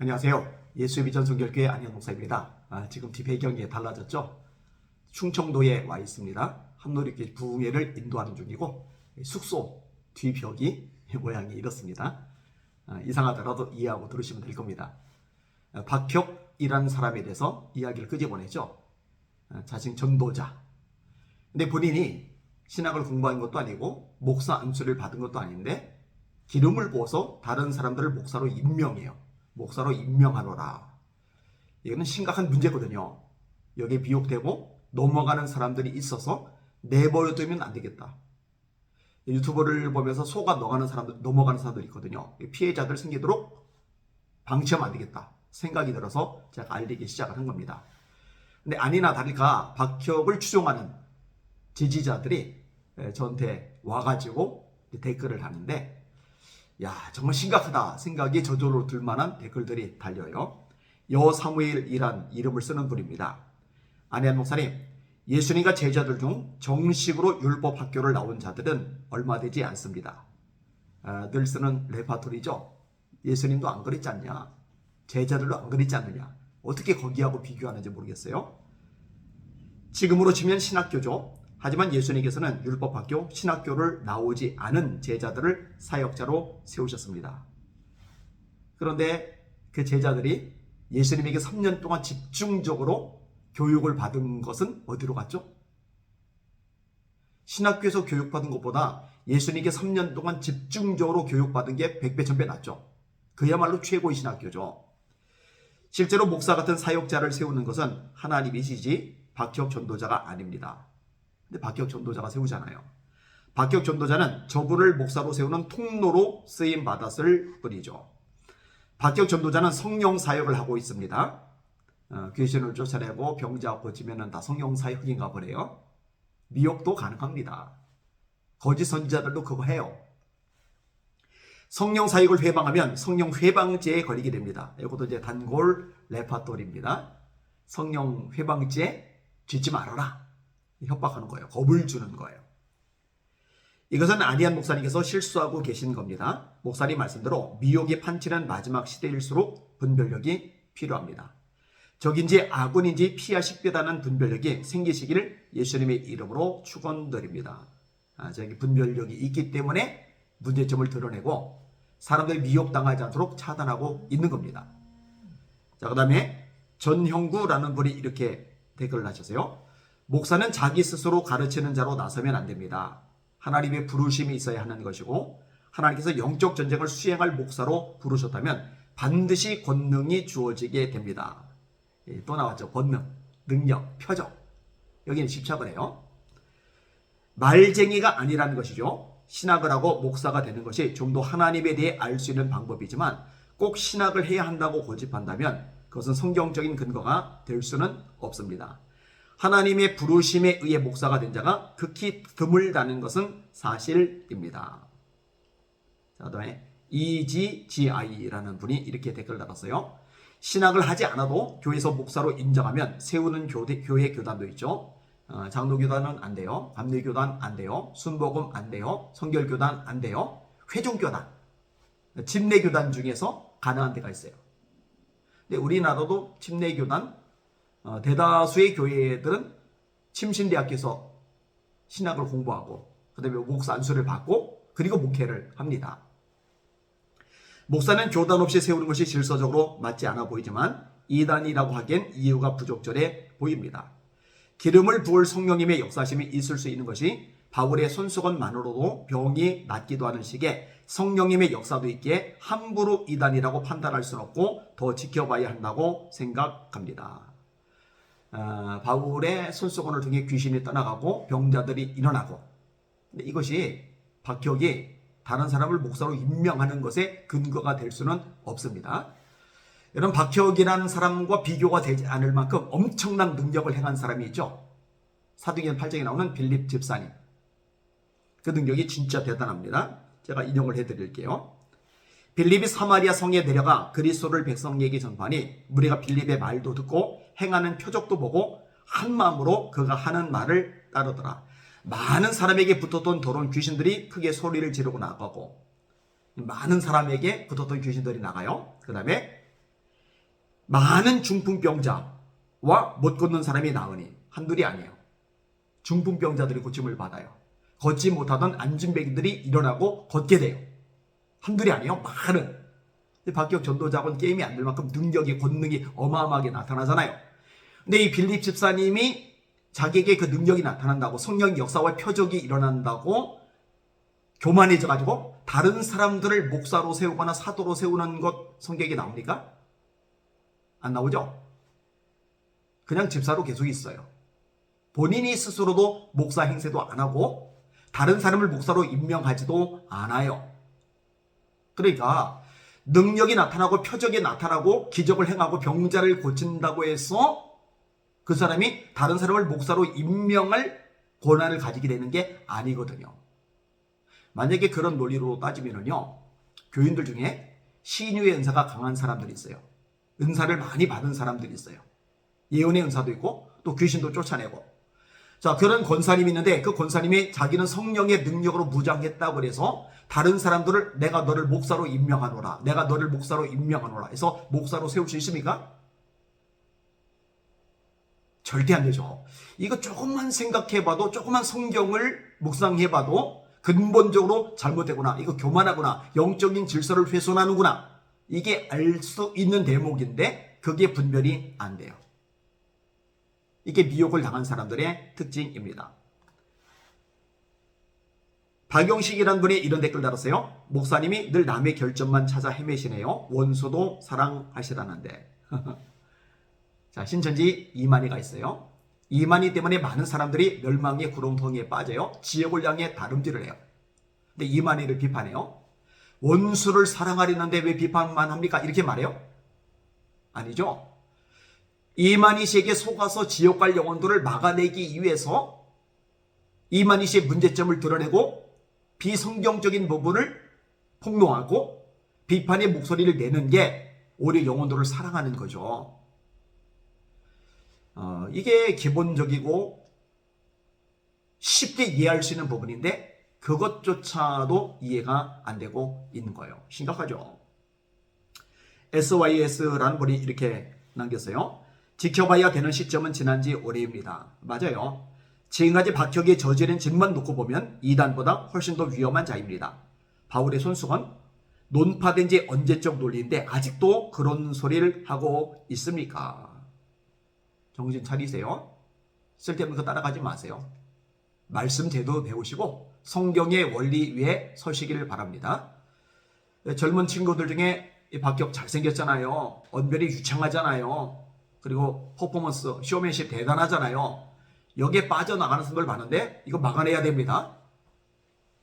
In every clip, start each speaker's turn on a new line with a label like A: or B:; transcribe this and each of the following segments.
A: 안녕하세요. 예수의 비전 성결교회 안현 목사입니다. 지금 뒤 배경이 달라졌죠? 충청도에 와 있습니다. 한노리교회 부흥회를 인도하는 중이고 숙소 뒤 벽이 모양이 이렇습니다. 이상하더라도 이해하고 들으시면 될 겁니다. 박혁이라는 사람에 대해서 이야기를 끄집어내죠. 자칭 전도자. 근데 본인이 신학을 공부한 것도 아니고 목사 안수를 받은 것도 아닌데 기름을 부어서 다른 사람들을 목사로 임명해요. 목사로 임명하노라. 이거는 심각한 문제거든요. 여기에 비혹되고 넘어가는 사람들이 있어서 내버려두면 안 되겠다. 유튜브를 보면서 속아 넘어가는 사람들 있거든요. 피해자들 생기도록 방치하면 안 되겠다 생각이 들어서 제가 알리기 시작을 한 겁니다. 근데 아니나 다를까 박혁을 추종하는 지지자들이 저한테 와가지고 댓글을 하는데 야, 정말 심각하다 생각이 저절로 들 만한 댓글들이 달려요. 여사무엘이란 이름을 쓰는 분입니다. 안현 목사님, 예수님과 제자들 중 정식으로 율법 학교를 나온 자들은 얼마 되지 않습니다. 늘 쓰는 레파토리죠. 예수님도 안 그랬지 않냐? 제자들도 안 그랬지 않느냐? 어떻게 거기하고 비교하는지 모르겠어요. 지금으로 치면 신학교죠. 하지만 예수님께서는 율법학교, 신학교를 나오지 않은 제자들을 사역자로 세우셨습니다. 그런데 그 제자들이 예수님에게 3년 동안 집중적으로 교육을 받은 것은 어디로 갔죠? 신학교에서 교육받은 것보다 예수님에게 3년 동안 집중적으로 교육받은 게 100배, 1000배 낫죠. 그야말로 최고의 신학교죠. 실제로 목사 같은 사역자를 세우는 것은 하나님이시지 박혁 전도자가 아닙니다. 근데 박혁 전도자가 세우잖아요. 박혁 전도자는 저분을 목사로 세우는 통로로 쓰임 받았을 뿐이죠. 박혁 전도자는 성령 사역을 하고 있습니다. 귀신을 쫓아내고 병자 고치면 다 성령 사역인가 보네요. 미혹도 가능합니다. 거짓 선지자들도 그거 해요. 성령 사역을 회방하면 성령 회방죄에 걸리게 됩니다. 이것도 이제 단골 레파토리입니다. 성령 회방죄 짓지 말아라. 협박하는 거예요. 겁을 주는 거예요. 이것은 안현 목사님께서 실수하고 계신 겁니다. 목사님 말씀대로 미혹이 판치는 마지막 시대일수록 분별력이 필요합니다. 적인지 아군인지 피하 식별하는 분별력이 생기시기를 예수님의 이름으로 축원드립니다. 저기 분별력이 있기 때문에 문제점을 드러내고 사람들이 미혹당하지 않도록 차단하고 있는 겁니다. 자, 그 다음에 전형구라는 분이 이렇게 댓글을 하셨어요. 목사는 자기 스스로 가르치는 자로 나서면 안 됩니다. 하나님의 부르심이 있어야 하는 것이고 하나님께서 영적 전쟁을 수행할 목사로 부르셨다면 반드시 권능이 주어지게 됩니다. 또 나왔죠. 권능, 능력, 표적. 여기는 집착을 해요. 말쟁이가 아니라는 것이죠. 신학을 하고 목사가 되는 것이 좀 더 하나님에 대해 알 수 있는 방법이지만 꼭 신학을 해야 한다고 고집한다면 그것은 성경적인 근거가 될 수는 없습니다. 하나님의 부르심에 의해 목사가 된 자가 극히 드물다는 것은 사실입니다. 자, 그다음에 EGGI라는 분이 이렇게 댓글을 달았어요. 신학을 하지 않아도 교회에서 목사로 인정하면 세우는 교회 교단도 있죠. 장로교단은 안 돼요. 감리교단 안 돼요. 순복음 안 돼요. 성결교단 안 돼요. 회종교단, 침례교단 중에서 가능한 데가 있어요. 근데 우리나라도 침례교단 대다수의 교회들은 침신대학교에서 신학을 공부하고 그 다음에 목사 안수를 받고 그리고 목회를 합니다. 목사는 교단 없이 세우는 것이 질서적으로 맞지 않아 보이지만 이단이라고 하기엔 이유가 부적절해 보입니다. 기름을 부을 성령님의 역사심이 있을 수 있는 것이 바울의 손수건만으로도 병이 낫기도 하는 시기에 성령님의 역사도 있기에 함부로 이단이라고 판단할 수는 없고 더 지켜봐야 한다고 생각합니다. 바울의 손수건을 통해 귀신이 떠나가고 병자들이 일어나고, 근데 이것이 박혁이 다른 사람을 목사로 임명하는 것에 근거가 될 수는 없습니다. 여러분, 박혁이라는 사람과 비교가 되지 않을 만큼 엄청난 능력을 행한 사람이 있죠. 사도행전 8장에 나오는 빌립 집사님. 그 능력이 진짜 대단합니다. 제가 인용을 해드릴게요. 빌립이 사마리아 성에 내려가 그리스도를 백성에게 전파하니 무리가 빌립의 말도 듣고 행하는 표적도 보고 한 마음으로 그가 하는 말을 따르더라. 많은 사람에게 붙었던 더러운 귀신들이 크게 소리를 지르고 나가고, 많은 사람에게 붙었던 귀신들이 나가요. 그 다음에 많은 중풍병자와 못 걷는 사람이 나으니 한둘이 아니에요. 중풍병자들이 고침을 받아요. 걷지 못하던 안진뱅이들이 일어나고 걷게 돼요. 한둘이 아니에요. 많은. 박기혁 전도자고는 게임이 안 될 만큼 능력이, 권능이 어마어마하게 나타나잖아요. 근데 이 빌립 집사님이 자기에게 그 능력이 나타난다고, 성령 역사와 표적이 일어난다고 교만해져가지고 다른 사람들을 목사로 세우거나 사도로 세우는 것 성경에 나옵니까? 안 나오죠? 그냥 집사로 계속 있어요. 본인이 스스로도 목사 행세도 안 하고 다른 사람을 목사로 임명하지도 않아요. 그러니까 능력이 나타나고 표적이 나타나고 기적을 행하고 병자를 고친다고 해서 그 사람이 다른 사람을 목사로 임명할 권한을 가지게 되는 게 아니거든요. 만약에 그런 논리로 따지면요, 교인들 중에 신유의 은사가 강한 사람들이 있어요. 은사를 많이 받은 사람들이 있어요. 예언의 은사도 있고 또 귀신도 쫓아내고. 자, 그런 권사님이 있는데 그 권사님이 자기는 성령의 능력으로 무장했다고 그래서 다른 사람들을 내가 너를 목사로 임명하노라, 내가 너를 목사로 임명하노라 해서 목사로 세울 수 있습니까? 절대 안 되죠. 이거 조금만 생각해봐도, 조금만 성경을 묵상해봐도 근본적으로 잘못되구나, 이거 교만하구나, 영적인 질서를 훼손하는구나, 이게 알 수 있는 대목인데 그게 분별이 안 돼요. 이게 미혹을 당한 사람들의 특징입니다. 박용식이라는 분이 이런 댓글 달았어요. 목사님이 늘 남의 결점만 찾아 헤매시네요. 원수도 사랑하시라는데. 자, 신천지 이만희가 있어요. 이만희 때문에 많은 사람들이 멸망의 구렁텅이에 빠져요. 지옥을 향해 다름질을 해요. 근데 이만희를 비판해요. 원수를 사랑하려는데 왜 비판만 합니까? 이렇게 말해요? 아니죠. 이만희 씨에게 속아서 지옥 갈 영혼들을 막아내기 위해서 이만희 씨의 문제점을 드러내고 비성경적인 부분을 폭로하고 비판의 목소리를 내는 게 오히려 영혼들을 사랑하는 거죠. 이게 기본적이고 쉽게 이해할 수 있는 부분인데 그것조차도 이해가 안 되고 있는 거예요. 심각하죠. SYS라는 분이 이렇게 남겼어요. 지켜봐야 되는 시점은 지난 지 오래입니다. 맞아요. 지금까지 박혁이 저지른 짓만 놓고 보면 이단보다 훨씬 더 위험한 자입니다. 바울의 손수건, 논파된 지 언제적 논리인데 아직도 그런 소리를 하고 있습니까? 정신 차리세요. 쓸데없는 거 따라가지 마세요. 말씀 제도 배우시고 성경의 원리 위에 서시기를 바랍니다. 젊은 친구들 중에 박혁 잘생겼잖아요. 언변이 유창하잖아요. 그리고 퍼포먼스, 쇼맨십 대단하잖아요. 여기에 빠져나가는 선걸 많은데 이거 막아내야 됩니다.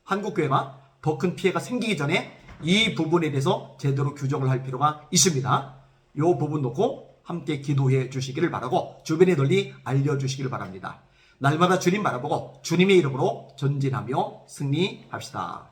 A: 한국교회가 더 큰 피해가 생기기 전에 이 부분에 대해서 제대로 규정을 할 필요가 있습니다. 이 부분 놓고 함께 기도해 주시기를 바라고 주변에 널리 알려주시기를 바랍니다. 날마다 주님 바라보고 주님의 이름으로 전진하며 승리합시다.